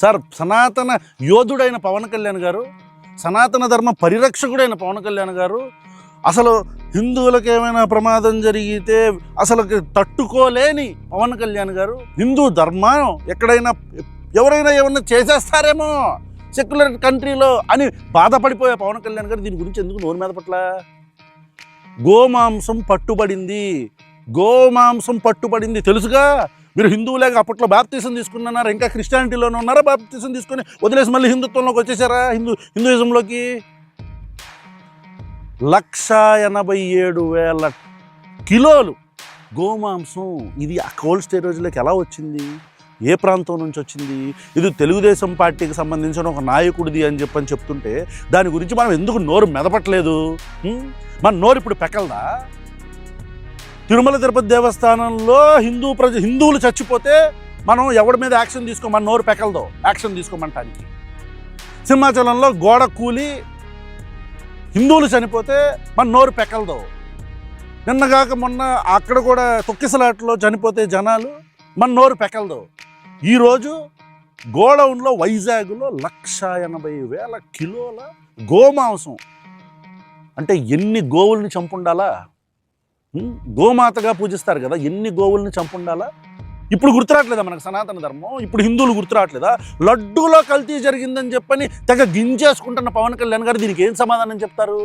Sir, సనాతన యోధుడైన పవన్ కళ్యాణ్ గారు, సనాతన ధర్మ పరిరక్షకుడైన పవన్ కళ్యాణ్ గారు అసలు హిందువులకు ఏమైనా ప్రమాదం జరిగితే అసలు తట్టుకోలేని పవన్ కళ్యాణ్ గారు హిందూ ధర్మం ఎక్కడైనా ఎవరైనా ఏమన్నా చేసేస్తారేమో సెక్యులర్ కంట్రీలో అని బాధపడిపోయే పవన్ కళ్యాణ్ గారు దీని గురించి ఎందుకు నోరు మీద పట్ల? గోమాంసం పట్టుబడింది తెలుసుగా. మీరు హిందువులేగా అప్పట్లో బాప్తీసం తీసుకున్నారా? ఇంకా క్రిస్టియానిటీలోనే ఉన్నారా? బాప్తీసం తీసుకొని వదిలేసి మళ్ళీ హిందుత్వంలోకి వచ్చేసారా? హిందూయిజంలోకి 187,000 కిలోలు గోమాంసం. ఇది ఆ కోల్డ్ స్టోరేజ్లోకి ఎలా వచ్చింది? ఏ ప్రాంతం నుంచి వచ్చింది? ఇది తెలుగుదేశం పార్టీకి సంబంధించిన ఒక నాయకుడిది అని చెప్తుంటే దాని గురించి మనం ఎందుకు నోరు మెదపట్లేదు? మన నోరు ఇప్పుడు పెకలదా? తిరుమల తిరుపతి దేవస్థానంలో హిందువులు చచ్చిపోతే మనం ఎవరి మీద యాక్షన్ మన నోరు పెకలదో యాక్షన్ తీసుకోమంటానికి. సింహాచలంలో గోడ కూలి హిందువులు చనిపోతే మన నోరు పెకలదో. నిన్నగాక మొన్న అక్కడ కూడా తొక్కిసలాట్లో చనిపోతే జనాలు మన నోరు పెకలదో. ఈరోజు గోడౌన్లో వైజాగ్లో 180,000 కిలోల గోమాంసం. అంటే ఎన్ని గోవుల్ని చంపుండాలా? గోమాతగా పూజిస్తారు కదా, ఎన్ని గోవుల్ని చంపుండాలా? ఇప్పుడు గుర్తురాట్లేదా మనకు సనాతన ధర్మం? ఇప్పుడు హిందువులు గుర్తురాట్లేదా? లడ్డూలో కల్తీ జరిగిందని చెప్పని తెగ గింజేసుకుంటున్న పవన్ కళ్యాణ్ గారు దీనికి ఏం సమాధానం చెప్తారు?